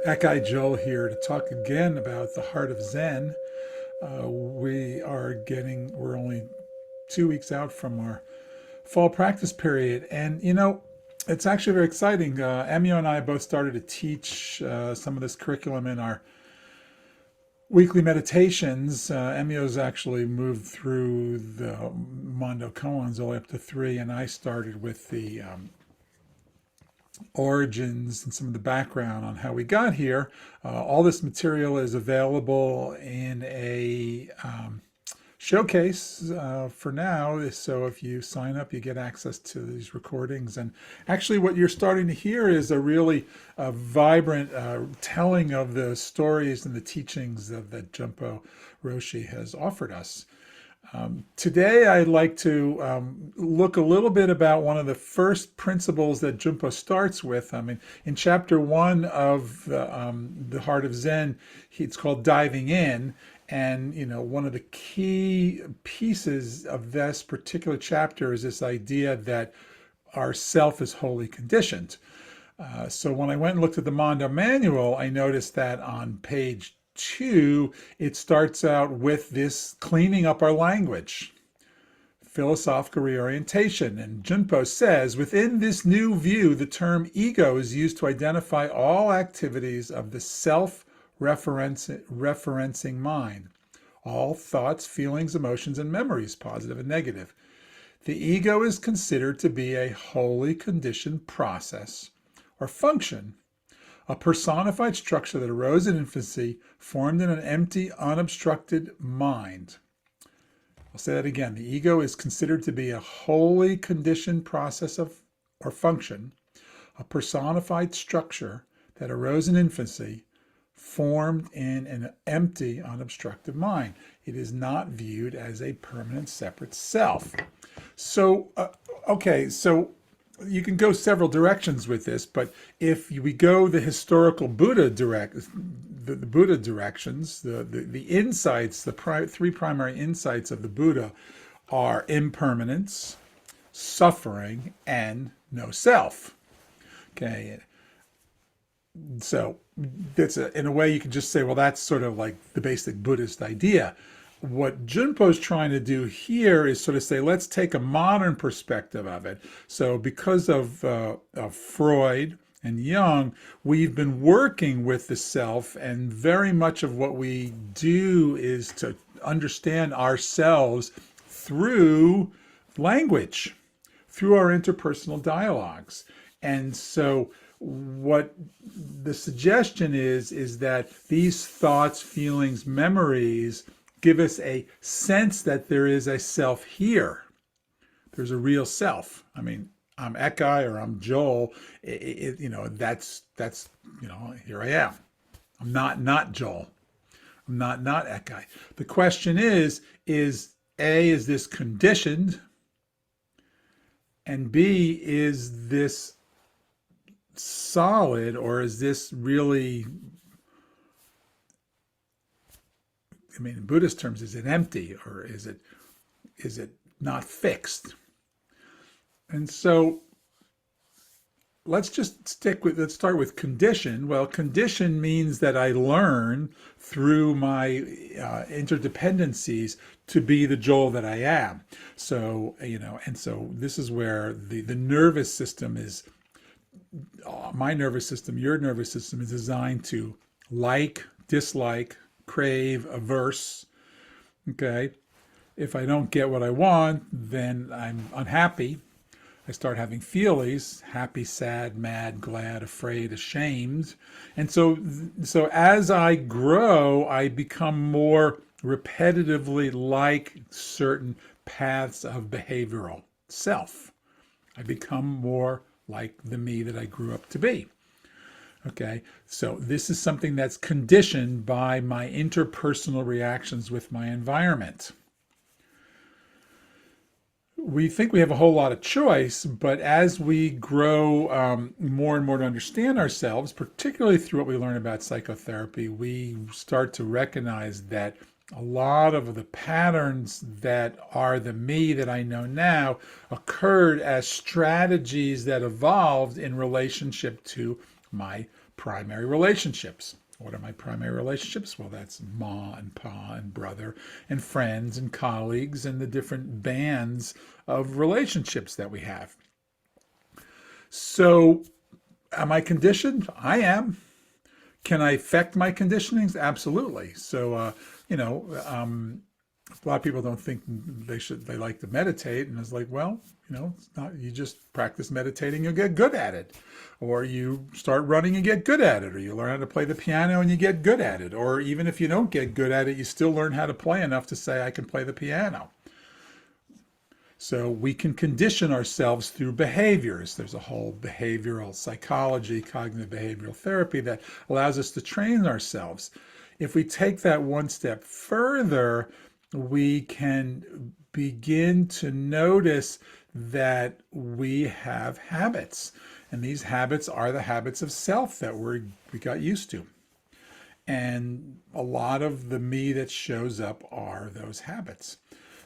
Ekai Joel here to talk again about the Heart of Zen. We're only 2 weeks out from our fall practice period. And, it's actually very exciting. Emio and I both started to teach some of this curriculum in our weekly meditations. Emio's actually moved through the Mondo Koans all the way up to 3, and I started with the origins and some of the background on how we got here. All this material is available in a showcase for now. So if you sign up, you get access to these recordings. And actually, what you're starting to hear is a really vibrant telling of the stories and the teachings that Jumpo Roshi has offered us. Today, I'd like to look a little bit about one of the first principles that Jumpo starts with. I mean, in chapter 1 of the Heart of Zen, it's called Diving In. And, one of the key pieces of this particular chapter is this idea that our self is wholly conditioned. So when I went and looked at the Mondo manual, I noticed that on page 2, it starts out with this cleaning up our language, philosophical reorientation. And Junpo says, within this new view, the term ego is used to identify all activities of the self-referencing mind, all thoughts, feelings, emotions, and memories, positive and negative. The ego is considered to be a wholly conditioned process or function, a personified structure that arose in infancy, formed in an empty, unobstructed mind. I'll say that again. The ego is considered to be a wholly conditioned process of or function, a personified structure that arose in infancy, formed in an empty, unobstructed mind. It is not viewed as a permanent, separate self. So, so you can go several directions with this, but if we go the historical Buddha the Buddha directions, the insights, three primary insights of the Buddha are impermanence, suffering, and no self. Okay, so that's in a way you could just say, well, that's sort of like the basic Buddhist idea. What Junpo's trying to do here is sort of say, let's take a modern perspective of it. So because of Freud and Jung, we've been working with the self, and very much of what we do is to understand ourselves through language, through our interpersonal dialogues. And so what the suggestion is that these thoughts, feelings, memories give us a sense that there is a self here. There's a real self. I mean, I'm Ekai or I'm Joel. That's here I am. I'm not Joel. I'm not Ekai. The question is A, is this conditioned? And B, is this solid, or is this really, I mean, in Buddhist terms, is it empty, or is it not fixed? And so let's start with condition. Well, condition means that I learn through my interdependencies to be the Joel that I am. So, and so this is where the nervous system is, my nervous system, your nervous system is designed to like, dislike, crave, averse. Okay. If I don't get what I want, then I'm unhappy. I start having feelings: happy, sad, mad, glad, afraid, ashamed. And so as I grow, I become more repetitively like certain paths of behavioral self. I become more like the me that I grew up to be. Okay, so this is something that's conditioned by my interpersonal reactions with my environment. We think we have a whole lot of choice, but as we grow more and more to understand ourselves, particularly through what we learn about psychotherapy, we start to recognize that a lot of the patterns that are the me that I know now occurred as strategies that evolved in relationship to my primary relationships. What are my primary relationships? Well, that's ma and pa and brother and friends and colleagues and the different bands of relationships that we have. So, am I conditioned? I am. Can I affect my conditionings? Absolutely. So, a lot of people don't think they like to meditate, and it's like, well, it's not, you just practice meditating, you'll get good at it. Or you start running and get good at it, or you learn how to play the piano and you get good at it. Or even if you don't get good at it, you still learn how to play enough to say, I can play the piano. So we can condition ourselves through behaviors. There's a whole behavioral psychology, cognitive behavioral therapy that allows us to train ourselves. If we take that one step further, we can begin to notice that we have habits. And these habits are the habits of self that we got used to. And a lot of the me that shows up are those habits.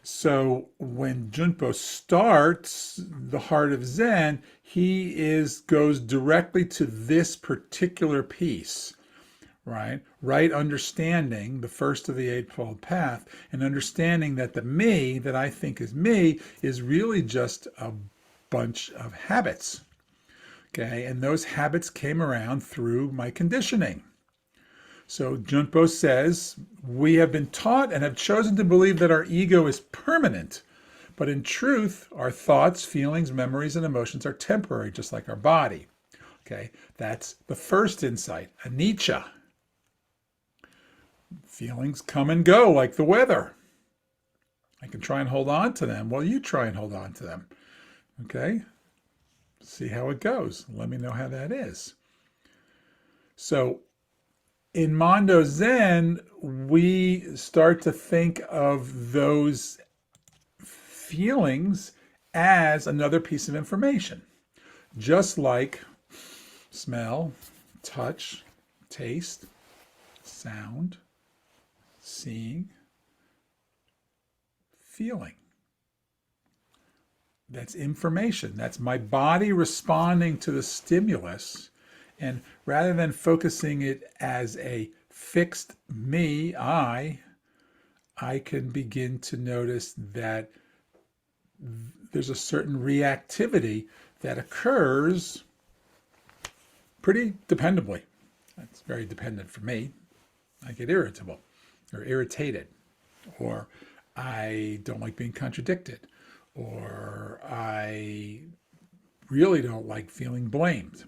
So when Junpo starts the Heart of Zen, he goes directly to this particular piece, right? Right understanding the first of the Eightfold Path, and understanding that the me that I think is me is really just a bunch of habits, okay? And those habits came around through my conditioning. So Junpo says, we have been taught and have chosen to believe that our ego is permanent. But in truth, our thoughts, feelings, memories, and emotions are temporary, just like our body. Okay, that's the first insight, anicca. Feelings come and go like the weather. I can try and hold on to them. Well, you try and hold on to them. Okay, see how it goes. Let me know how that is. So, in Mondo Zen, we start to think of those feelings as another piece of information, just like smell, touch, taste, sound, seeing, feeling. That's information. That's my body responding to the stimulus. And rather than focusing it as a fixed me, I can begin to notice that there's a certain reactivity that occurs pretty dependably. That's very dependent for me. I get irritable or irritated, or I don't like being contradicted, or I really don't like feeling blamed.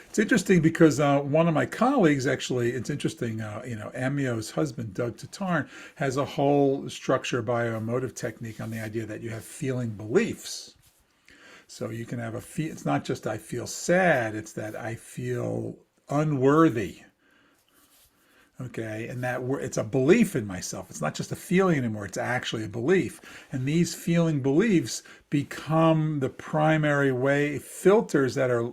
It's interesting because one of my colleagues, actually, it's interesting, Amio's husband, Doug Tatarn, has a whole structure bioemotive technique on the idea that you have feeling beliefs. So you can have it's not just I feel sad, it's that I feel unworthy. Okay, and that it's a belief in myself. It's not just a feeling anymore, it's actually a belief. And these feeling beliefs become the primary filters that are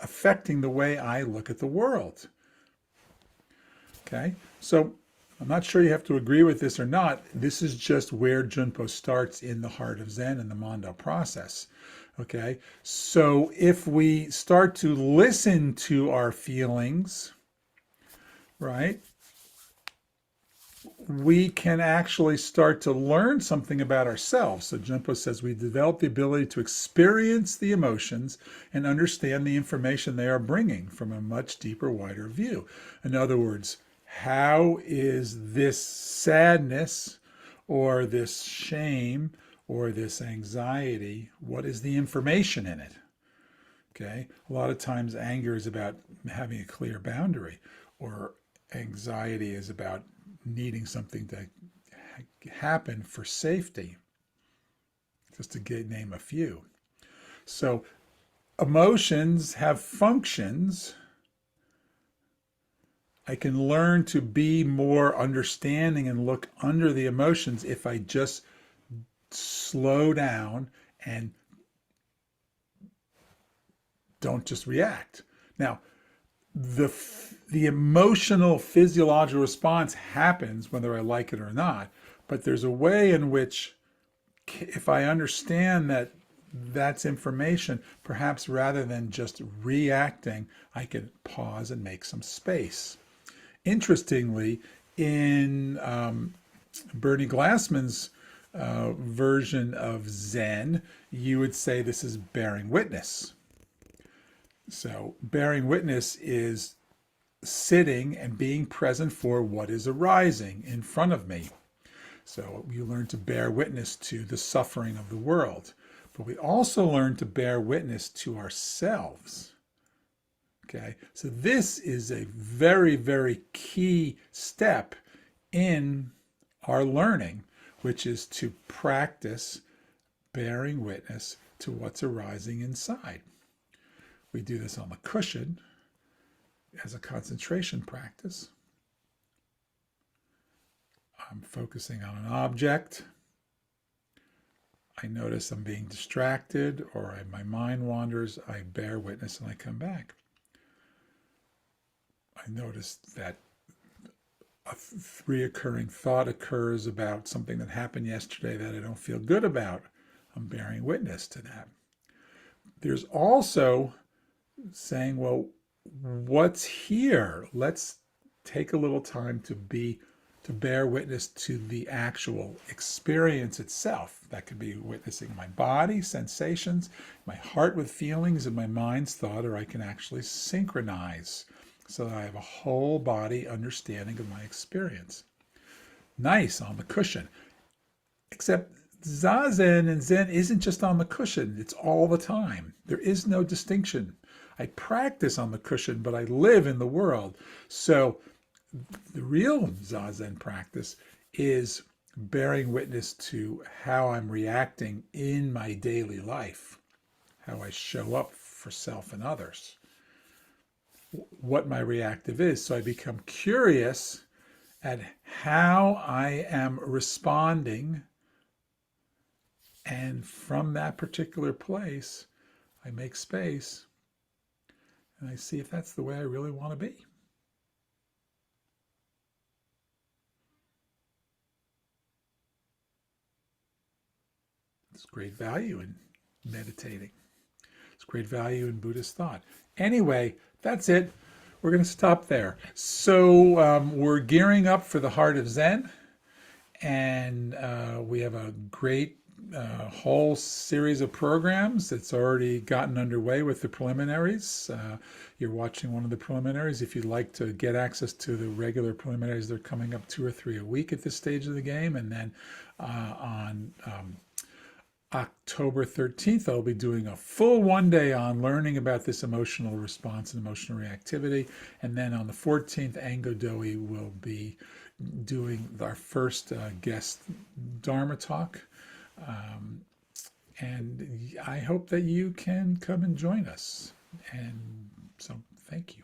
affecting the way I look at the world. Okay, so I'm not sure you have to agree with this or not. This is just where Junpo starts in the Heart of Zen and the Mondo process. Okay, so if we start to listen to our feelings, right, we can actually start to learn something about ourselves. So Junpo says we develop the ability to experience the emotions and understand the information they are bringing from a much deeper, wider view. In other words, how is this sadness or this shame or this anxiety, what is the information in it? Okay, a lot of times anger is about having a clear boundary, or anxiety is about needing something to happen for safety, just to name a few. So emotions have functions. I can learn to be more understanding and look under the emotions if I just slow down and don't just react. Now, the emotional physiological response happens whether I like it or not, but there's a way in which, if I understand that that's information. Perhaps rather than just reacting, I could pause and make some space. Interestingly, in Bernie Glassman's version of Zen, you would say this is bearing witness. So bearing witness is sitting and being present for what is arising in front of me. So you learn to bear witness to the suffering of the world, but we also learn to bear witness to ourselves. Okay, so this is a very, very key step in our learning, which is to practice bearing witness to what's arising inside. We do this on the cushion as a concentration practice. I'm focusing on an object. I notice I'm being distracted or my mind wanders. I bear witness and I come back. I notice that a reoccurring thought occurs about something that happened yesterday that I don't feel good about. I'm bearing witness to that. There's also saying, well, what's here? Let's take a little time to bear witness to the actual experience itself. That could be witnessing my body, sensations, my heart with feelings, and my mind's thought, or I can actually synchronize so that I have a whole body understanding of my experience. Nice on the cushion. Except Zazen and Zen isn't just on the cushion, it's all the time. There is no distinction. I practice on the cushion, but I live in the world. So the real Zazen practice is bearing witness to how I'm reacting in my daily life, how I show up for self and others, what my reactive is. So I become curious at how I am responding. And from that particular place, I make space and I see if that's the way I really want to be. It's great value in meditating. It's great value in Buddhist thought. Anyway, that's it. We're going to stop there. So we're gearing up for the Heart of Zen, and we have a great whole series of programs that's already gotten underway with the preliminaries. You're watching one of the preliminaries. If you'd like to get access to the regular preliminaries, they're coming up 2 or 3 a week at this stage of the game. And then on October 13th, I'll be doing a full 1 day on learning about this emotional response and emotional reactivity. And then on the 14th, Ango Doi will be doing our first guest Dharma talk. And I hope that you can come and join us. And so thank you.